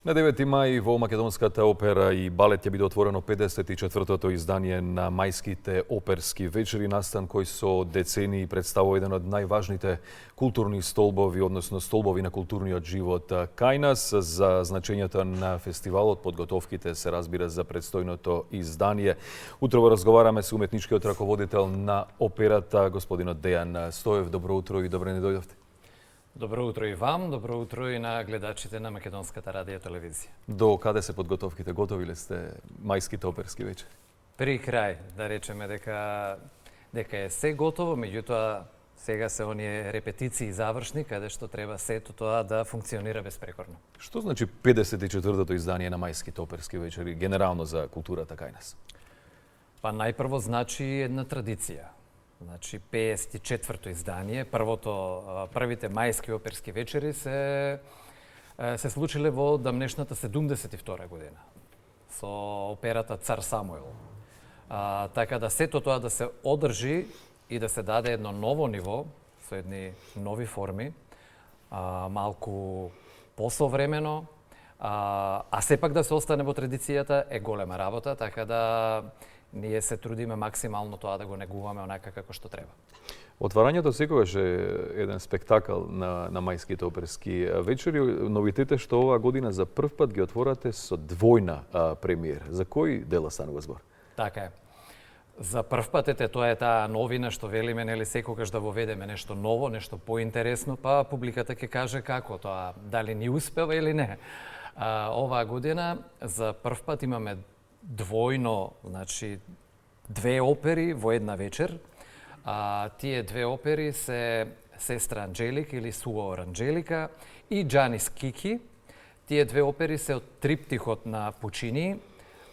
На 9 мај во Македонската опера и балет ќе биде отворено 54-тото издание на мајските оперски вечери, настан кој со децении представува еден од најважните културни столбови, односно столбови на културниот живот кај нас. За значењето на фестивалот, подготовките се разбира за предстојното издание. Утрово разговараме со уметничкиот раководител на операта, господинот Дејан Стоев. Добро утро и добре не дојдовте. Добро утро и вам, добро утро и на гледачите на Македонската радио телевизија. До каде се подготовките? Готови ли сте мајските оперски вечери? При крај, да речеме дека е се готово, меѓутоа сега се оние репетиции завршни, каде што треба сето тоа да функционира безпрекорно. Што значи 54-тото издание на мајските оперски вечери, генерално за културата кај нас? Па најпрво значи една традиција. Значи 54-то издание, првите мајски оперски вечери се случиле во дамнешната 72 година со операта Цар Самуил. Така да сето тоа да се одржи и да се даде едно ново ниво со едни нови форми, малку посовремено, а сепак да се остане во традицијата е голема работа, така да ние се трудиме максимално тоа да го негуваме онака како што треба. Отварањето секогаш е еден спектакл на мајските оперски вечери. Новитет е што оваа година за прв пат ги отворате со двојна премиера. За кој дела станува збор? Така е. За прв пат тоа е таа новина што велиме, нели, секогаш да воведеме нешто ново, нешто поинтересно, па публиката ќе каже како тоа, дали ни успева или не. Оваа година за прв пат имаме двојно, значи две опери во една вечер. Тие две опери се Сестра Анџелика или Суор Анџелика и Џанис Кики. Тие две опери се од триптихот на Пучини.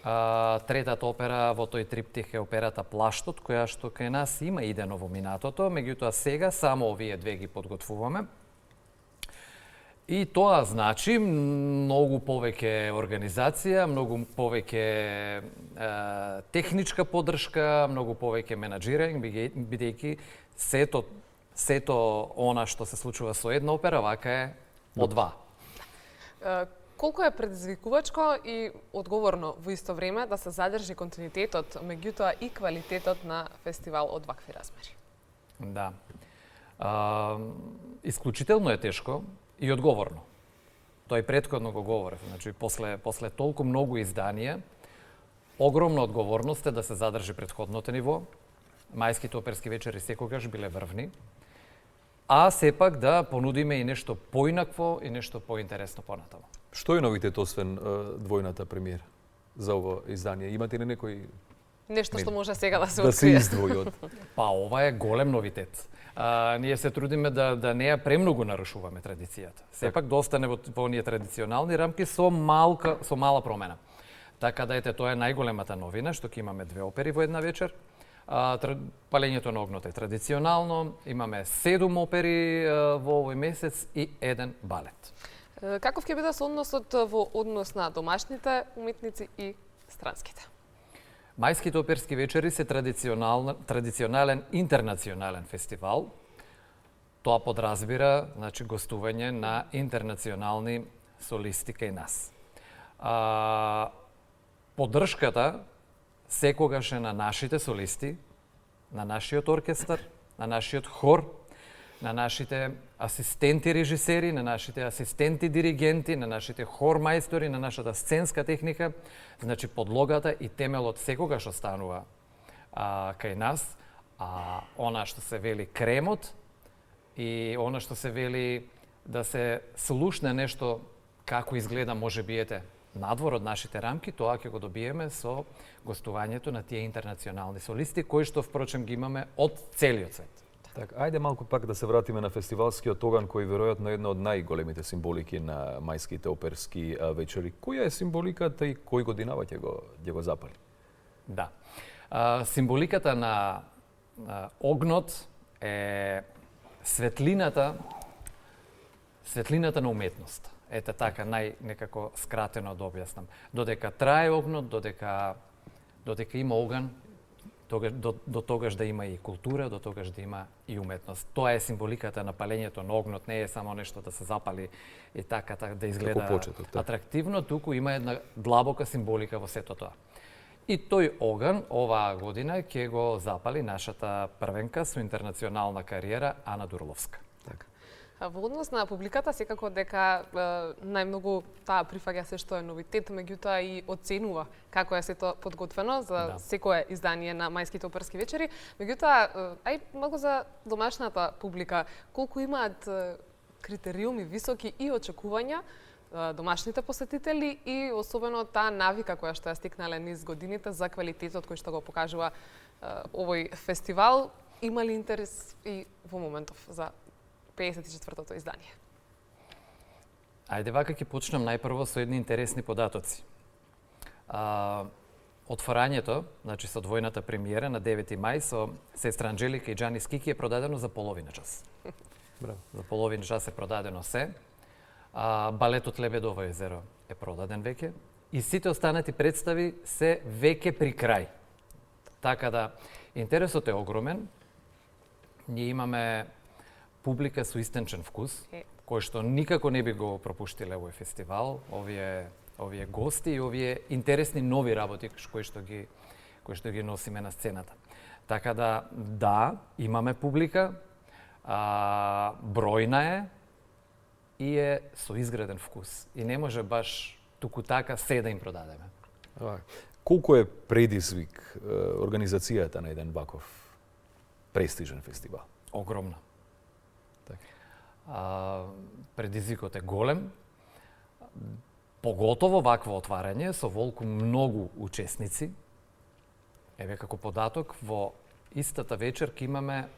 Третата опера во тој триптих е операта Плаштот, која што кај нас има идено во минатото, меѓутоа сега само овие две ги подготвуваме. И тоа значи многу повеќе организација, многу повеќе техничка поддршка, многу повеќе менаџирање, бидејќи сето она што се случува со една опера, вака е од два. Колку е предизвикувачко и одговорно во исто време да се задржи континуитетот, меѓутоа и квалитетот на фестивал од вакви размери? Да. Исклучително е тешко и одговорно. Тоа и претходно го говорев. Значи, после толку многу изданија, огромна одговорност е да се задржи претходното ниво. Мајските оперски вечери секогаш биле врвни, а сепак да понудиме и нешто поинакво и нешто поинтересно понатаму. Што е новитет освен двојната премиера за ово издание? Имате ли некој Нешто што може сега да се да се открие? издвои од? Па ова е голем новитет. Ние се трудиме да не ја премногу нарушуваме традицијата. Сепак да остане во оние традиционални рамки со мала промена. Така да ете, тоа е најголемата новина, што ќе имаме две опери во една вечер. Палењето на огнот е традиционално, имаме 7 опери во овој месец и еден балет. Каков ќе биде односот во однос на домашните уметници и странските? Мајските оперски вечери се традиционален интернационален фестивал. Тоа подразбира, значи, гостување на интернационални солисти кај нас. Поддршката секогаш е на нашите солисти, на нашиот оркестар, на нашиот хор, на нашите асистенти режисери, на нашите асистенти диригенти, на нашите хор мајстори, на нашата сценска техника. Значи, подлогата и темелот секогаш останува кај нас, а она што се вели кремот и она што се вели да се слушне нешто како изгледа можеби надвор од нашите рамки, тоа ќе го добиеме со гостувањето на тие интернационални солисти, кои што впрочем ги имаме од целиот свет. Так, ајде малку пак да се вратиме на фестивалскиот оган, кој веројатно е една од најголемите символики на мајските оперски вечери. Која е символиката и кој годинава ќе го запали? Да. Символиката на огнот е светлината на уметноста. Ете така, некако скратено да објаснам. Додека трае огнот, додека има оган, до тогаш да има и култура, до тогаш да има и уметност. Тоа е символиката на палењето на огнот, не е само нешто да се запали и така да изгледа почеток, да. атрактивно, туку има една длабока символика во сето тоа. И тој оган оваа година ќе го запали нашата првенка со интернационална кариера Ана Дурловска. Така. Во однос на публиката, секако дека најмногу таа прифаќа се што е новитет, меѓутоа и оценува како е сето подготвено за секое издание на Мајските оперски вечери. Меѓутоа, ај многу за домашната публика, колку имаат критериуми високи и очекувања домашните посетители и особено таа навика која што ја стикнале низ годините за квалитетот кој што го покажува овој фестивал, има ли интерес и во моментов за 54-тото издание? Ајде вака ќе почнем најпрво со едни интересни податоци. Отворањето, значи со двојната премиера на 9 мај со сестра Анџелика и Џани Скики е продадено за половина час. Браво. За половина час е продадено се. Балетот Лебедово езеро е продаден веќе и сите останати представи се веќе при крај. Така да интересот е огромен. Ние имаме публика со истенчен вкус, кој што никако не би го пропуштиле овој фестивал, овие гости и овие интересни нови работи кои што ги носиме на сцената. Така да, имаме публика, бројна е и е со изграден вкус. И не може баш туку така се да им продадеме. Колку е предизвик организацијата на еден ваков престижен фестивал? Огромна. Предизвикот е голем. Поготово вакво отварање со волку многу учесници. Еве како податок, во истата вечер ќе имаме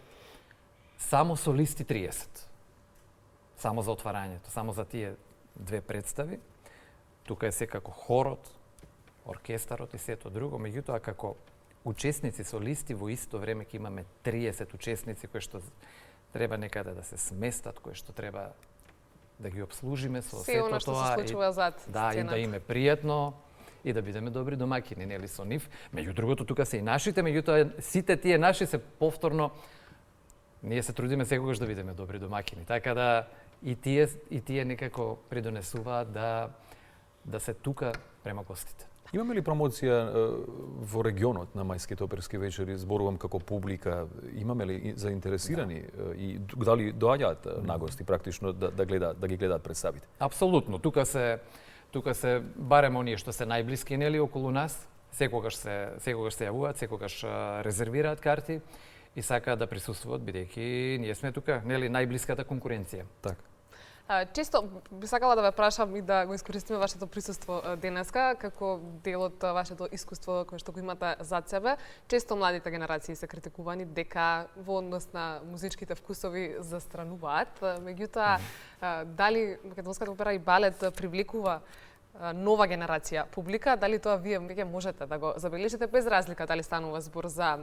само солисти 30. Само за отварањето, само за тие две представи. Тука е секако хорот, оркестарот и сето друго, меѓутоа како учесници солисти во исто време ќе имаме 30 учесници кои што треба некаде да се сместат, кои што треба да ги обслужиме со сето тоа. Се што се случува зад сцената. И да им е пријатно и да бидеме добри домаќини, нели со нив. Меѓу другото тука се и нашите, меѓутоа сите тие наши се повторно ние се трудиме секогаш да бидеме добри домаќини. Така да и тие некако придонесуваат да се тука према гостите. Имаме ли промоција во регионот на Мајските оперски вечери, зборувам како публика, имаме ли заинтересирани и дали доаѓаат нагости практично да ги гледаат представите? Апсолутно, тука се барем оние што се најблиски нели околу нас, секогаш се јавуваат, секогаш резервираат карти и сакаат да присуствуваат бидејќи ние сме тука, нели најблиската конкуренција. Така. Често би сакала да ве прашам и да го искористиме вашето присуство денеска како дел од вашето искуство кое што го имате зад себе. Често младите генерации се критикувани дека во однос на музичките вкусови застрануваат. Меѓутоа, дали македонската опера и балет привлекува нова генерација публика, дали тоа вие веќе можете да го забележите без разлика дали станува збор за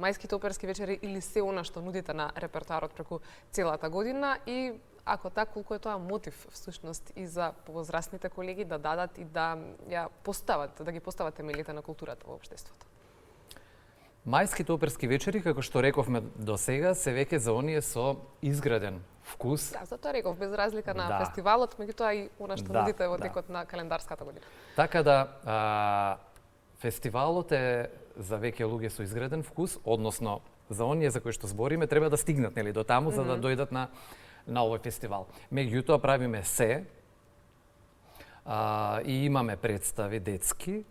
Мајските оперски вечери или се она што нудите на репертоарот преку целата година и ако така, колку е тоа мотив всушност и за повозрастните колеги да дадат и да ја постават, да ги постават темелите на културата во општеството? Мајските оперски вечери, како што рековме до сега, се веќе за оние со изграден вкус. Да, затоа реков, без разлика на фестивалот, меѓутоа и она што нудите во текот на календарската година. Така да, фестивалот е за веќе луѓе со изграден вкус, односно за оние за кои што збориме треба да стигнат нели до таму за да дојдат на овој фестивал. Меѓутоа правиме се и имаме представи детски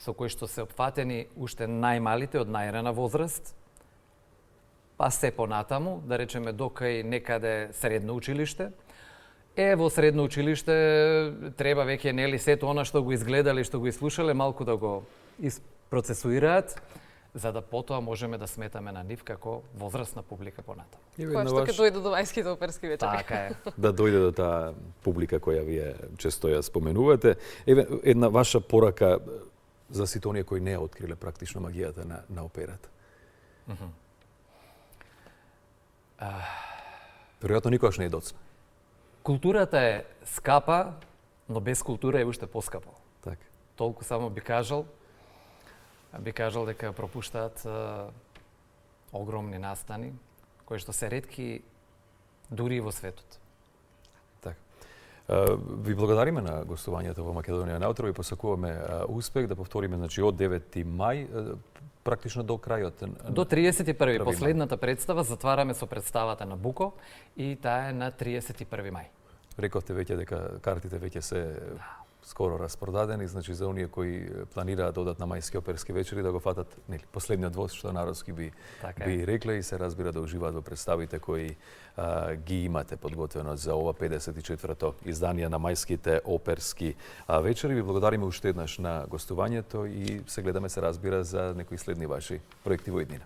со кои што се опфатени уште најмалите од најрана возраст, па се понатаму, да речеме докај некаде средно училиште. Во средно училиште треба веќе нели сето она што го изгледале и што го изслушале малку да го процесуираат, за да потоа можеме да сметаме на нив како возрастна публика понатаму. Која што ќе дојде до Мајските оперски вечери. Така е. Да дојде до таа публика која вие често ја споменувате. Една ваша порака за сите оние кои не ја откриле практично магијата на операта. Веројатно никогаш не е доцна. Културата е скапа, но без култура е уште поскапа. Така. Толку само би кажал. би кажал дека пропуштаат огромни настани, кои што се ретки дури и во светот. Така. Ви благодариме на гостувањето во Македонија наутро и посакуваме успех да повториме, значи од 9 мај практично до крајот. До 31. мај. Последната представа затвараме со представата на Буко и таа е на 31. мај. Рековте веќе дека картите веќе се скоро распродадени, значи за оние кои планираат да одат на мајски оперски вечери да го фатат последниот воз, што народски би рекле и се разбира да уживаат во представите кои ги имате подготвено за ова 54-то издание на мајските оперски вечери. Ви благодариме уште еднаш на гостувањето и се гледаме, се разбира, за некои следни ваши проекти во иднина.